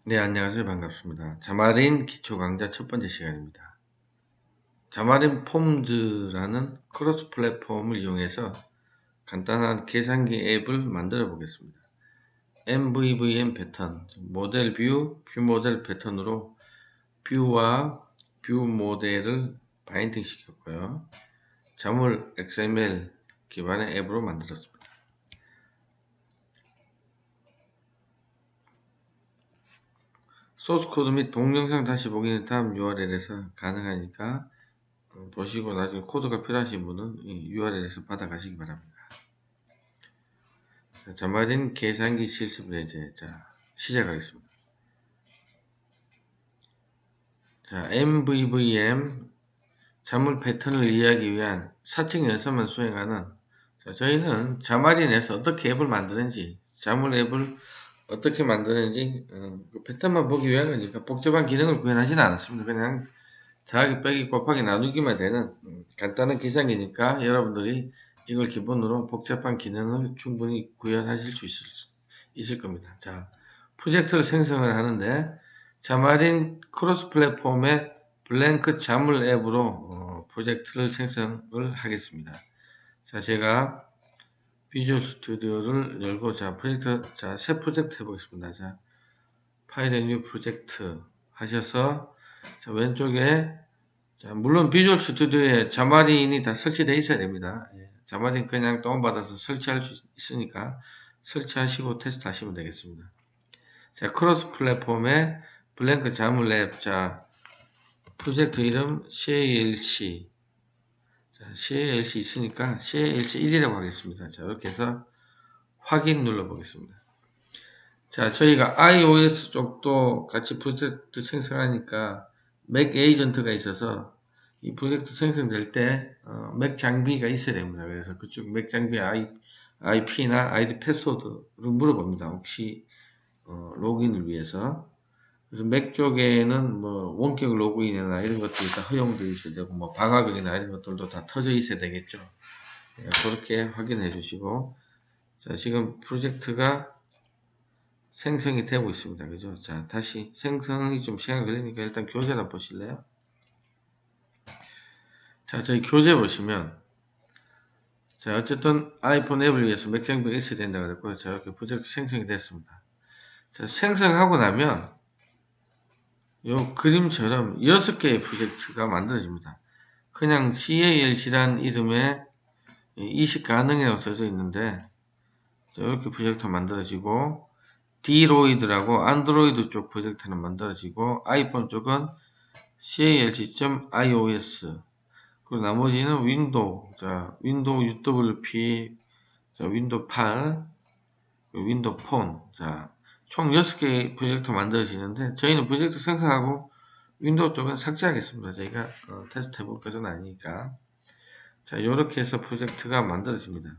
네, 안녕하세요. 반갑습니다. 자마린 기초 강좌 첫 번째 시간입니다. 자마린 폼즈라는 크로스 플랫폼을 이용해서 간단한 계산기 앱을 만들어 보겠습니다. MVVM 패턴, 모델 뷰, 뷰 모델 패턴으로 뷰와 뷰 모델을 바인딩 시켰고요. 자물 XML 기반의 앱으로 만들었습니다. 소스 코드 및 동영상 다시 보기는 다음 URL에서 가능하니까 보시고 나중에 코드가 필요하신 분은 이 URL에서 받아가시기 바랍니다. 자, 자마린 계산기 실습을 이제 시작하겠습니다. 자, MVVM 자물 패턴을 이해하기 위한 사칙 연습만 수행하는 저희는 자마린에서 어떻게 앱을 만드는지 자물 앱을 어떻게 만드는지 그 패턴만 보기 위한 거니까 복잡한 기능을 구현하지는 않았습니다. 그냥 더하기 빼기 곱하기 나누기만 되는 간단한 계산기니까 여러분들이 이걸 기본으로 복잡한 기능을 충분히 구현하실 수 있을 겁니다. 자, 프로젝트를 생성을 하는데 자마린 크로스 플랫폼의 블랭크 자물 앱으로 프로젝트를 생성을 하겠습니다. 자, 제가 비주얼 스튜디오를 열고 새 프로젝트 해보겠습니다. 자, 파일 앤 뉴 프로젝트 하셔서 자, 왼쪽에 자, 물론 비주얼 스튜디오에 자마린이 다 설치되어 있어야 됩니다. 자마린 그냥 다운받아서 설치할 수 있으니까 설치하시고 테스트 하시면 되겠습니다. 자, 크로스 플랫폼에 블랭크 자물 앱, 자, 프로젝트 이름 CALC. 자, CALC 있으니까 CALC 1이라고 하겠습니다. 자, 이렇게 해서 확인 눌러보겠습니다. 자, 저희가 iOS 쪽도 같이 프로젝트 생성하니까 맥 에이전트가 있어서 이 프로젝트 생성될 때 맥 장비가 있어야 됩니다. 그래서 그쪽 맥 장비 IP나 ID 패스워드를 물어봅니다. 혹시 로그인을 위해서. 그래서 맥 쪽에는 뭐 원격 로그인이나 이런 것들이 다 허용되어 있어야 되고 뭐 방화벽이나 이런 것들도 다 터져 있어야 되겠죠. 그렇게 확인해 주시고 자, 지금 프로젝트가 생성이 되고 있습니다. 그죠? 자, 다시 생성이 좀 시간이 걸리니까 일단 교재를 한번 보실래요? 자, 저희 교재 보시면 자, 어쨌든 아이폰 앱을 위해서 맥 장비가 있어야 된다고 그랬고요. 자, 이렇게 프로젝트 생성이 됐습니다. 자, 생성하고 나면 요 그림처럼 6개의 프로젝트가 만들어집니다. 그냥 CALC란 이름의 이식 가능이라고 써져 있는데 자, 이렇게 프로젝트가 만들어지고 Droid라고 안드로이드 쪽 프로젝트는 만들어지고 아이폰 쪽은 calc.ios 그리고 나머지는 윈도우, 자, 윈도우 UWP, 자, 윈도우 8, 윈도우 폰, 자, 총 6개의 프로젝트 만들어지는데 저희는 프로젝트 생성하고 윈도우 쪽은 삭제하겠습니다. 저희가 테스트 해볼 것은 아니니까. 자, 이렇게 해서 프로젝트가 만들어집니다.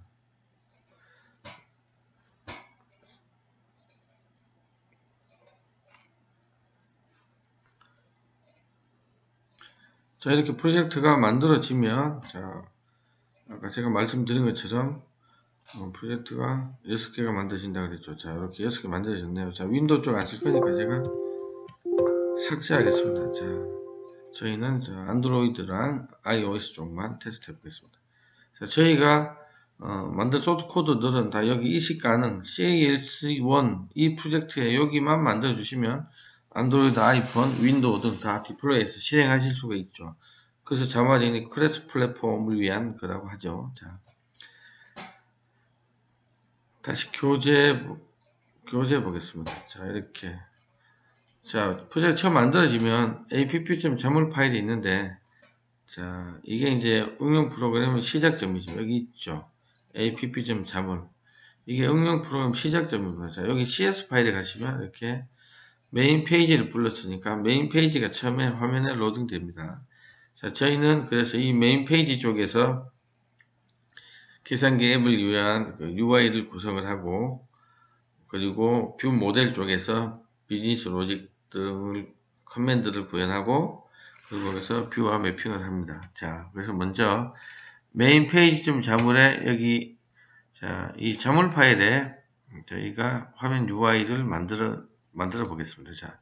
자, 이렇게 프로젝트가 만들어지면, 자, 아까 제가 말씀드린 것처럼, 프로젝트가 6개가 만들어진다 그랬죠. 자, 이렇게 6개 만들어졌네요. 자, 윈도우 쪽 안 쓸 거니까 제가 삭제하겠습니다. 자, 저희는 안드로이드랑 iOS 쪽만 테스트 해보겠습니다. 자, 저희가 만든 소스 코드들은 다 여기 이식 가능 CALC1 이 프로젝트에 여기만 만들어 주시면 안드로이드, 아이폰, 윈도우 등 다 디플로이해서 실행하실 수가 있죠. 그래서 자마린이 크로스 플랫폼을 위한 거라고 하죠. 자, 다시 교재 보겠습니다. 자, 이렇게 자, 프로젝트 처음 만들어지면 app.자물 파일이 있는데 자, 이게 이제 응용 프로그램의 시작점이죠. 여기 있죠. app.자물 이게 응용 프로그램 시작점입니다. 자, 여기 CS 파일에 가시면 이렇게 메인 페이지를 불렀으니까 메인 페이지가 처음에 화면에 로딩 됩니다. 자, 저희는 그래서 이 메인 페이지 쪽에서 계산기 앱을 위한 그 UI를 구성을 하고 그리고 뷰 모델 쪽에서 비즈니스 로직 등을 커맨드를 구현하고 그리고 거기서 뷰와 매핑을 합니다. 자, 그래서 먼저 메인 페이지 좀 자물에 여기 자, 이 자물 파일에 저희가 화면 UI를 만들어 만들어 보겠습니다. 자,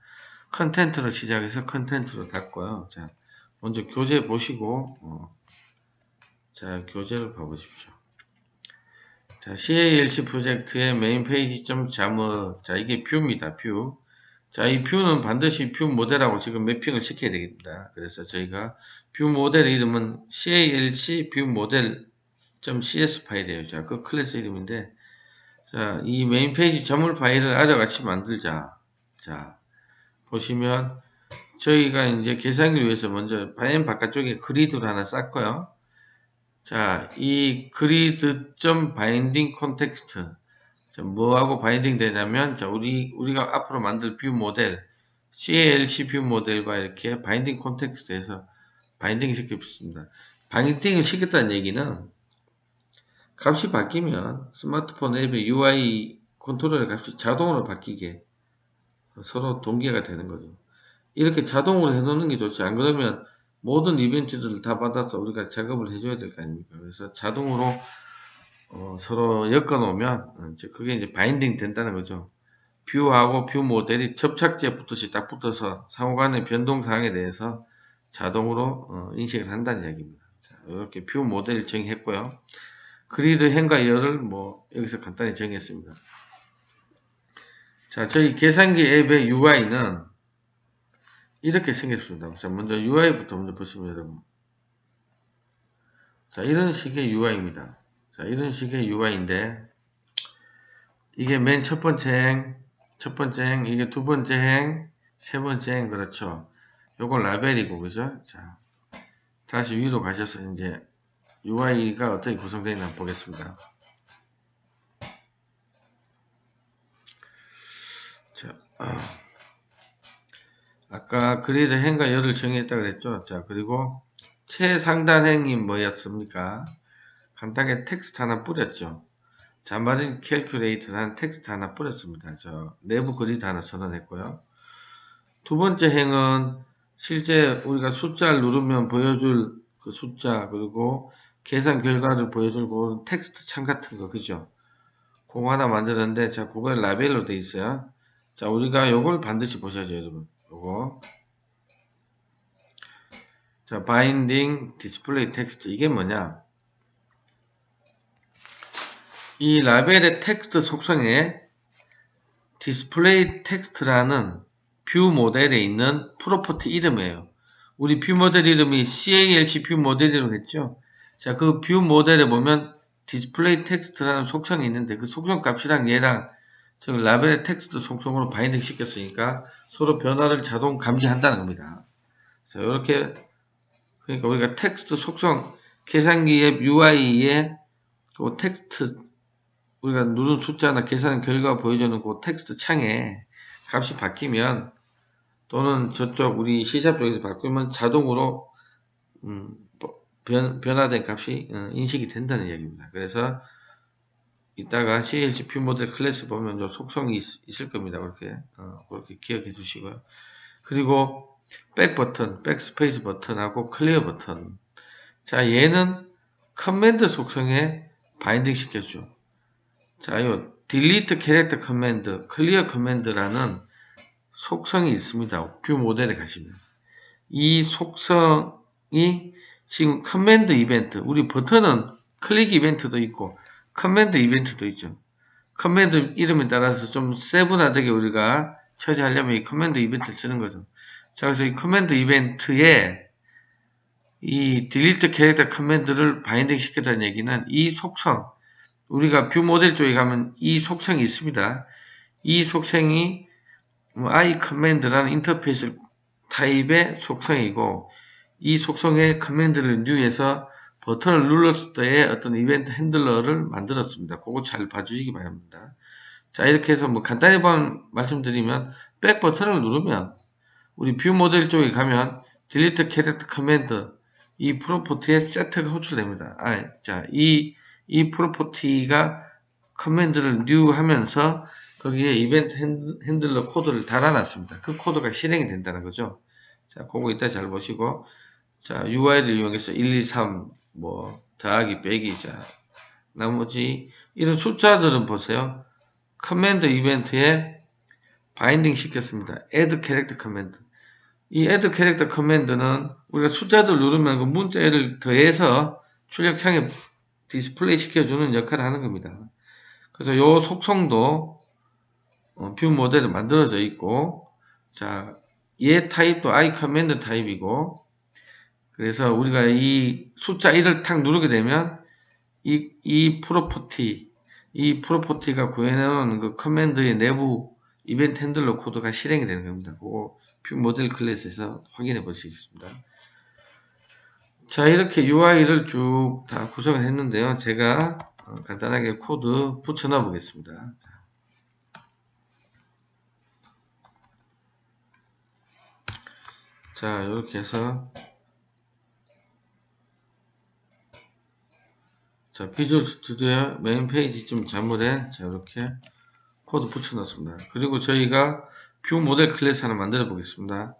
컨텐트로 시작해서 컨텐트로 닫고요. 자, 먼저 교재 보시고, 자, 교재를 봐보십시오. 자, CALC 프로젝트의 메인 페이지 점 자물. 자, 이게 뷰입니다. 뷰. 자, 이 뷰는 반드시 뷰 모델하고 지금 매핑을 시켜야 되겠습니다. 그래서 저희가 뷰 모델 이름은 CALC 뷰 모델 .cs 파일이에요. 자, 그 클래스 이름인데, 자, 이 메인 페이지 자물 파일을 아래같이 만들자. 자, 보시면 저희가 이제 계산기를 위해서 먼저 바엔 바깥쪽에 그리드를 하나 쌌고요. 자, 이 그리드 점 바인딩 콘텍스트. 뭐하고 바인딩 되냐면, 자, 우리가 앞으로 만들 뷰 모델, CALC 뷰 모델과 이렇게 바인딩 콘텍스트에서 바인딩 시켰습니다. 바인딩을 시켰다는 얘기는 값이 바뀌면 스마트폰 앱의 UI 컨트롤의 값이 자동으로 바뀌게 서로 동기화가 되는 거죠. 이렇게 자동으로 해놓는 게 좋지. 안 그러면 모든 이벤트들을 다 받아서 우리가 작업을 해줘야 될 거 아닙니까? 그래서 자동으로 서로 엮어놓으면 그게 이제 바인딩 된다는 거죠. 뷰하고 뷰 모델이 접착제 붙듯이 딱 붙어서 상호간의 변동사항에 대해서 자동으로 인식을 한다는 이야기입니다. 자, 이렇게 뷰 모델을 정의했고요. 그리드 행과 열을 여기서 간단히 정했습니다. 자, 저희 계산기 앱의 UI는 이렇게 생겼습니다. 자, 먼저 UI부터 먼저 보시면 여러분. 자, 이런 식의 UI입니다. 자, 이런 식의 UI인데, 이게 맨 첫 번째 행, 이게 두 번째 행, 세 번째 행, 그렇죠. 요건 라벨이고, 그죠? 자, 다시 위로 가셔서 이제 UI가 어떻게 구성되어 있나 보겠습니다. 자, 아까 그리드 행과 열을 정했다 그랬죠? 자, 그리고 최상단 행이 뭐였습니까? 간단하게 텍스트 하나 뿌렸죠. 자마린 캘큘레이터라는 텍스트 하나 뿌렸습니다. 저 내부 그리드 하나 선언했고요. 두 번째 행은 실제 우리가 숫자를 누르면 보여줄 그 숫자, 그리고 계산 결과를 보여줄 그 텍스트 창 같은 거, 그죠? 그거 하나 만들었는데, 자, 그거 라벨로 돼 있어요. 자, 우리가 요걸 반드시 보셔야죠, 여러분. 요거. 자, 바인딩 디스플레이 텍스트. 이게 뭐냐? 이 라벨의 텍스트 속성에 디스플레이 텍스트라는 뷰 모델에 있는 프로퍼티 이름이에요. 우리 뷰 모델 이름이 CALC 뷰 모델이라고 했죠. 자, 그 뷰 모델에 보면 디스플레이 텍스트라는 속성이 있는데 그 속성 값이랑 얘랑 지금 라벨의 텍스트 속성으로 바인딩 시켰으니까 서로 변화를 자동 감지한다는 겁니다. 자, 이렇게 그러니까 우리가 텍스트 속성 계산기 앱 UI에 그 텍스트 우리가 누른 숫자나 계산 결과 보여주는 그 텍스트 창에 값이 바뀌면 또는 저쪽 우리 C샵 쪽에서 바꾸면 자동으로 변화된 값이 인식이 된다는 이야기입니다. 그래서 이따가 CLC 뷰 모델 클래스 보면 저 속성이 있을 겁니다. 그렇게 기억해 주시고요. 그리고 백 버튼, 백 스페이스 버튼하고 클리어 버튼. 자, 얘는 커맨드 속성에 바인딩 시켰죠. 자, 요 딜리트 캐릭터 커맨드, 클리어 커맨드라는 속성이 있습니다. 뷰 모델에 가시면. 이 속성이 지금 커맨드 이벤트, 우리 버튼은 클릭 이벤트도 있고 커맨드 이벤트도 있죠. 커맨드 이름에 따라서 좀 세분화되게 우리가 처리하려면 이 커맨드 이벤트를 쓰는 거죠. 자, 그래서 이 커맨드 이벤트에 이 딜리트 캐릭터 커맨드를 바인딩 시켰다는 얘기는 이 속성, 우리가 뷰 모델 쪽에 가면 이 속성이 있습니다. 이 속성이 i 커맨드라는 인터페이스 타입의 속성이고 이 속성의 커맨드를 뉴에서 버튼을 눌렀을 때의 어떤 이벤트 핸들러를 만들었습니다. 그거 잘 봐주시기 바랍니다. 자, 이렇게 해서 간단히 말씀드리면 백 버튼을 누르면 우리 뷰 모델 쪽에 가면 딜리트 캐릭터 커맨드 이 프로퍼티에 세트가 호출됩니다. 자, 이 프로퍼티가 커맨드를 뉴 하면서 거기에 이벤트 핸들러 코드를 달아놨습니다. 그 코드가 실행이 된다는 거죠. 자, 그거 이따 잘 보시고, 자, UI를 이용해서 1, 2, 3, 더하기, 빼기, 자, 나머지, 이런 숫자들은 보세요. 커맨드 이벤트에 바인딩 시켰습니다. add character command. 이 add character command는 우리가 숫자들 누르면 그 문자를 더해서 출력창에 디스플레이 시켜주는 역할을 하는 겁니다. 그래서 요 속성도 뷰 모델에 만들어져 있고, 자, 얘 타입도 iCommand 타입이고, 그래서 우리가 이 숫자 1을 탁 누르게 되면 이 프로퍼티가 구현해놓은 그 커맨드의 내부 이벤트 핸들러 코드가 실행이 되는 겁니다. 그거 뷰 모델 클래스에서 확인해 보시겠습니다. 자, 이렇게 UI를 쭉 다 구성을 했는데요. 제가 간단하게 코드 붙여 넣어 보겠습니다. 자, 이렇게 해서 자, 비주얼 스튜디오 메인 페이지쯤 자물에 자, 이렇게 코드 붙여 넣습니다. 그리고 저희가 뷰 모델 클래스 하나 만들어 보겠습니다.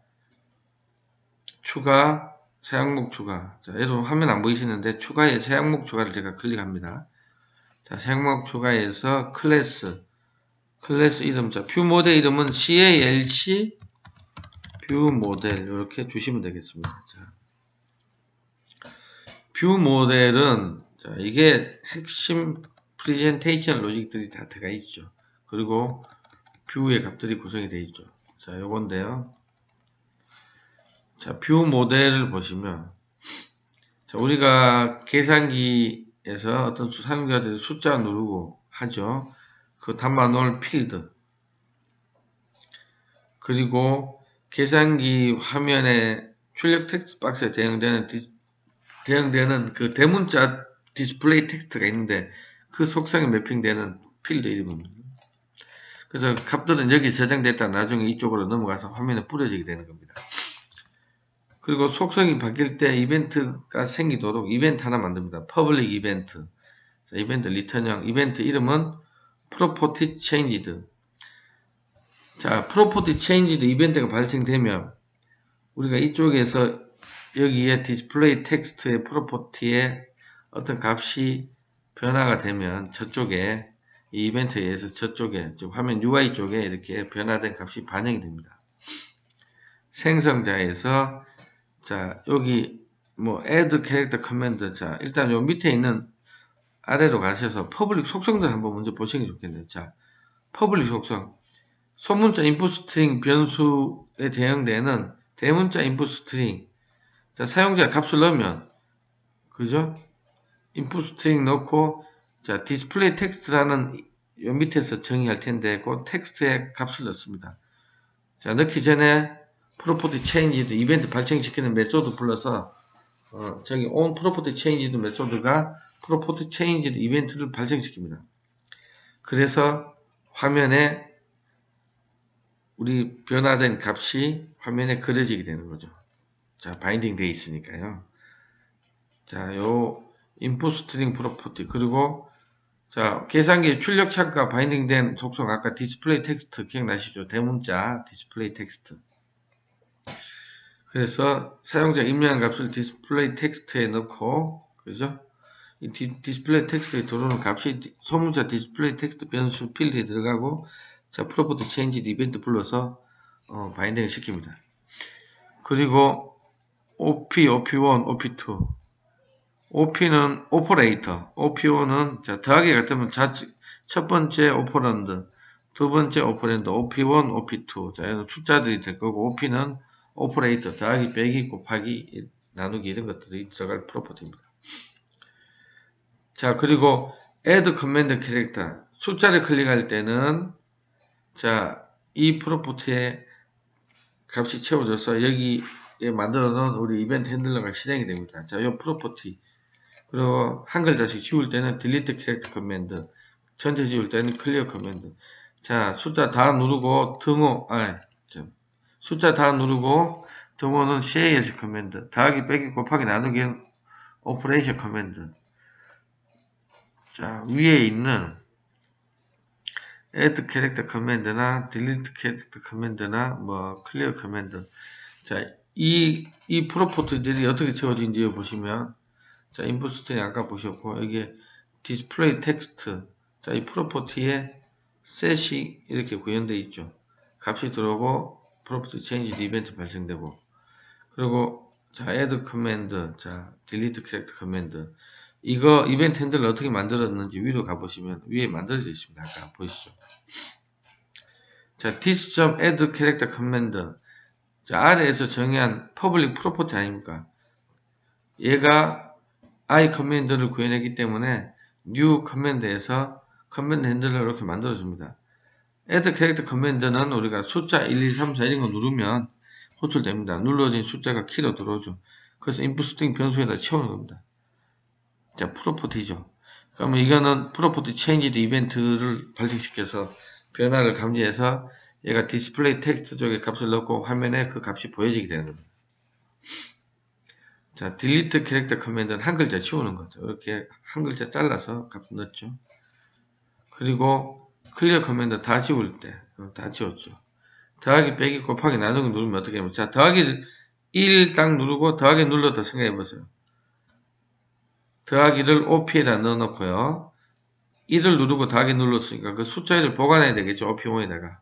추가, 새 항목 추가. 자, 여러분 화면 안 보이시는데 추가에 새 항목 추가를 제가 클릭합니다. 자, 새 항목 추가해서 클래스 이름. 자, 뷰 모델 이름은 CALC 뷰 모델 이렇게 주시면 되겠습니다. 자, 뷰 모델은 자, 이게 핵심 프레젠테이션 로직들이 다 들어가 있죠. 그리고 뷰의 값들이 구성이 되어 있죠. 자, 요건데요. 자, 뷰 모델을 보시면 자, 우리가 계산기에서 어떤 사용자들이 숫자 누르고 하죠. 그 담아 놓을 필드. 그리고 계산기 화면에 출력 텍스트 박스에 대응되는 그 대문자 디스플레이 텍스트가 있는데 그 속성에 매핑되는 필드 이름입니다. 그래서 값들은 여기 저장됐다 나중에 이쪽으로 넘어가서 화면에 뿌려지게 되는 겁니다. 그리고 속성이 바뀔 때 이벤트가 생기도록 이벤트 하나 만듭니다. 퍼블릭 이벤트. 자, 이벤트 리턴형. 이벤트 이름은 property changed. 자, property changed 이벤트가 발생되면 우리가 이쪽에서 여기에 디스플레이 텍스트의 프로퍼티에 어떤 값이 변화가 되면 저쪽에 이 이벤트에 의해서 저쪽에 즉 화면 UI 쪽에 이렇게 변화된 값이 반영이 됩니다. 생성자에서 자, 여기 뭐 add character command. 자, 일단 요 밑에 있는 아래로 가셔서 퍼블릭 속성들 한번 먼저 보시는 게 좋겠네요. 자, 퍼블릭 속성. 소문자 인풋 스트링 변수에 대응되는 대문자 인풋 스트링. 자, 사용자 값을 넣으면 그죠? 인풋 스트링 넣고 자, 디스플레이 텍스트라는 요 밑에서 정의할 텐데 그 텍스트의 값을 넣습니다. 자, 넣기 전에 property changed 이벤트 발생시키는 메소드 불러서 저기 on property changed 메소드가 property changed 이벤트를 발생시킵니다. 그래서 화면에 우리 변화된 값이 화면에 그려지게 되는 거죠. 자, 바인딩 되어 있으니까요. 자, 요 input string property 그리고 자, 계산기 출력 창과 바인딩된 속성 아까 디스플레이 텍스트 기억나시죠? 대문자 디스플레이 텍스트. 그래서 사용자 입력한 값을 디스플레이 텍스트에 넣고 그죠? 이 디스플레이 텍스트에 들어오는 값이 소문자 디스플레이 텍스트 변수 필드에 들어가고 자, 프로퍼티 체인지 이벤트 불러서 바인딩을 시킵니다. 그리고 OP, OP1, OP2 OP는 오퍼레이터, OP1은 자, 더하기 같으면 첫 번째 오퍼런드, 두 번째 오퍼랜드, OP1, OP2 자, 이런 숫자들이 될 거고 OP는 오퍼레이터, 더하기, 빼기, 곱하기, 나누기 이런 것들이 들어갈 프로퍼티입니다. 자, 그리고 add command character 숫자를 클릭할 때는 자, 이 프로퍼티에 값이 채워져서 여기에 만들어 놓은 우리 이벤트 핸들러가 실행이 됩니다. 자, 이 프로퍼티 그리고 한 글자씩 지울 때는 delete character command 전체 지울 때는 clear command. 자, 숫자 다 누르고 숫자 다 누르고 등호는 CAS command 더하기, 빼기, 곱하기, 나누기 operation command. 자, 위에 있는 add character command나 delete character command나 뭐 clear command. 자, 이 프로퍼티들이 어떻게 채워진지 보시면 자, 인풋 스트링 아까 보셨고 여기에 디스플레이 텍스트 자, 이 프로퍼티에 셋이 이렇게 구현되어 있죠. 값이 들어오고 프로퍼티 체인지 이벤트 발생되고, 그리고 자 add command, 자 delete character command, 이거 이벤트 핸들을 어떻게 만들었는지 위로 가보시면 위에 만들어져 있습니다. 아까 보시죠. 자 this.add character command, 자 아래에서 정의한 public property 아닙니까? 얘가 i 커맨드를 구현했기 때문에 new 커맨드에서 커맨드 핸들을 이렇게 만들어줍니다. add character 커맨드는 우리가 숫자 1, 2, 3, 4 이런 거 누르면 호출됩니다. 눌러진 숫자가 키로 들어오죠. 그래서 input string 변수에다 채우는 겁니다. 자, 프로퍼티죠. 그러면 이거는 프로퍼티 체인지드 이벤트를 발생시켜서 변화를 감지해서 얘가 디스플레이 텍스트 쪽에 값을 넣고 화면에 그 값이 보여지게 되는 겁니다. 자, delete character command는 한 글자 치우는 거죠. 이렇게 한 글자 잘라서 값 넣었죠. 그리고 clear command 다 지울 때, 다 지웠죠. 더하기, 빼기, 곱하기, 나누기 누르면 어떻게 하면, 자, 더하기 1 딱 누르고 더하기 눌렀다 생각해 보세요. 더하기를 OP에다 넣어 놓고요. 1을 누르고 더하기 눌렀으니까 그 숫자 1을 보관해야 되겠죠. OP1에다가.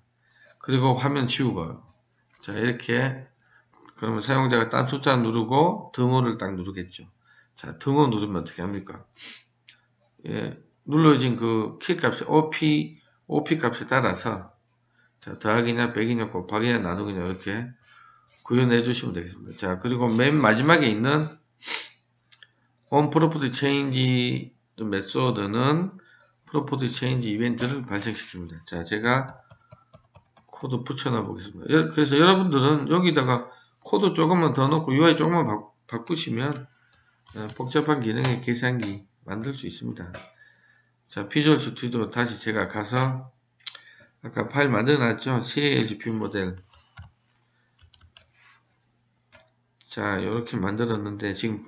그리고 화면 지우고요. 자, 이렇게 그러면 사용자가 딴 숫자 누르고 등호를 딱 누르겠죠. 자, 등호 누르면 어떻게 합니까? 예, 눌러진 그 키 값이 OP 값에 따라서 자, 더하기냐, 빼기냐, 곱하기냐, 나누기냐 이렇게 구현해 주시면 되겠습니다. 자, 그리고 맨 마지막에 있는 on property change method는 property change 이벤트를 발생시킵니다. 자, 제가 코드 붙여놔 보겠습니다. 그래서 여러분들은 여기다가 코드 조금만 더 넣고 UI 조금만 바꾸시면 복잡한 기능의 계산기 만들 수 있습니다. 자, 비주얼 스튜디오 다시 제가 가서 아까 파일 만들어 놨죠? CALG 뷰 모델. 자, 이렇게 만들었는데 지금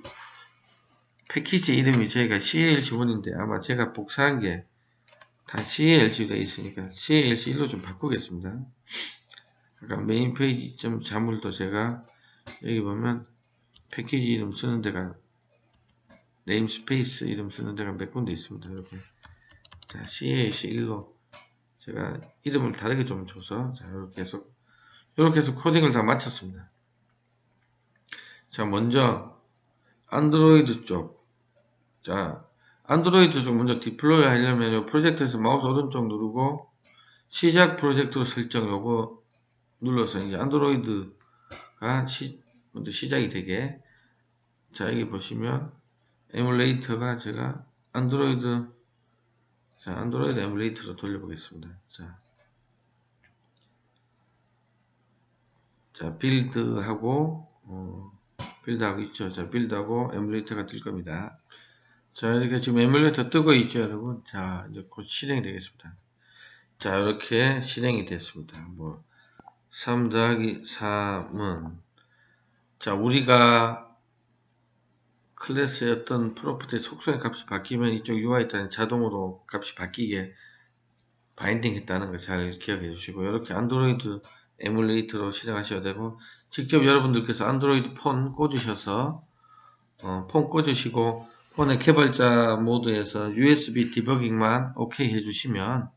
패키지 이름이 저희가 CALG1인데 아마 제가 복사한 게 다 CALG로 되어 있으니까 CALG1로 좀 바꾸겠습니다. 아까 메인 페이지 점 자물도 제가 여기 보면 패키지 이름 쓰는 데가 네임스페이스 이름 쓰는 데가 몇 군데 있습니다. 이렇게 자, CALG1로 제가 이름을 다르게 좀 줘서 자, 이렇게 해서 코딩을 다 마쳤습니다. 자, 먼저 안드로이드 쪽. 자, 안드로이드 쪽 먼저 디플로이 하려면 프로젝트에서 마우스 오른쪽 누르고 시작 프로젝트 설정 요거 눌러서 이제 안드로이드가 먼저 시작이 되게. 자, 여기 보시면 에뮬레이터가 제가 안드로이드 에뮬레이터로 돌려보겠습니다. 자, 빌드하고 있죠. 자, 빌드하고 에뮬레이터가 뜰 겁니다. 자, 이렇게 지금 에뮬레이터 뜨고 있죠, 여러분. 자, 이제 곧 실행이 되겠습니다. 자, 이렇게 실행이 됐습니다. 3 더하기 3은, 자, 우리가 클래스의 어떤 프로퍼티의 속성의 값이 바뀌면 이쪽 UI 따는 자동으로 값이 바뀌게 바인딩 했다는 거 잘 기억해 주시고, 이렇게 안드로이드 에뮬레이터로 실행하셔야 되고, 직접 여러분들께서 안드로이드 폰 꽂으셔서, 폰 꽂으시고, 폰의 개발자 모드에서 USB 디버깅만 오케이 해주시면,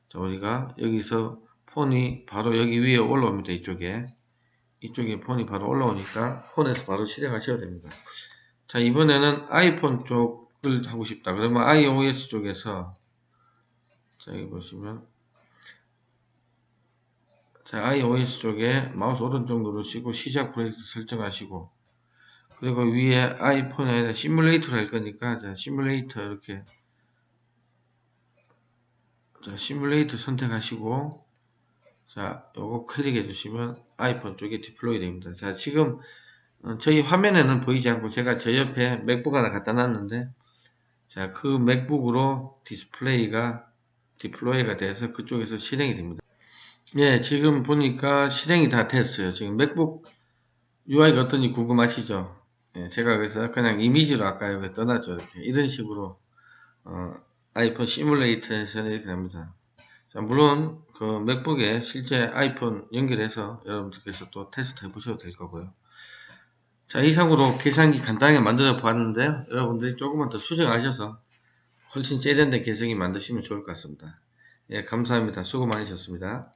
자, 우리가 여기서 폰이 바로 여기 위에 올라옵니다. 이쪽에 폰이 바로 올라오니까 폰에서 바로 실행하셔야 됩니다. 자, 이번에는 아이폰 쪽을 하고 싶다. 그러면 iOS 쪽에서 자, 여기 보시면 자, iOS 쪽에 마우스 오른쪽 누르시고 시작 프로젝트 설정하시고, 그리고 위에 아이폰에 시뮬레이터를 할 거니까 자, 시뮬레이터 이렇게 자, 시뮬레이터 선택하시고 자, 요거 클릭해 주시면 아이폰 쪽에 디플로이 됩니다. 자, 지금 저희 화면에는 보이지 않고 제가 저 옆에 맥북 하나 갖다 놨는데 자, 그 맥북으로 디플로이가 돼서 그쪽에서 실행이 됩니다. 예, 지금 보니까 실행이 다 됐어요. 지금 맥북 UI가 어떤지 궁금하시죠? 예, 제가 그래서 그냥 이미지로 아까 여기 떠났죠. 이렇게 이런 식으로 아이폰 시뮬레이터에서는 이렇게 됩니다. 자, 물론 그 맥북에 실제 아이폰 연결해서 여러분들께서 또 테스트 해보셔도 될 거고요. 자, 이상으로 계산기 간단하게 만들어 보았는데요. 여러분들이 조금만 더 수정하셔서 훨씬 세련된 계산기 만드시면 좋을 것 같습니다. 예, 감사합니다. 수고 많으셨습니다.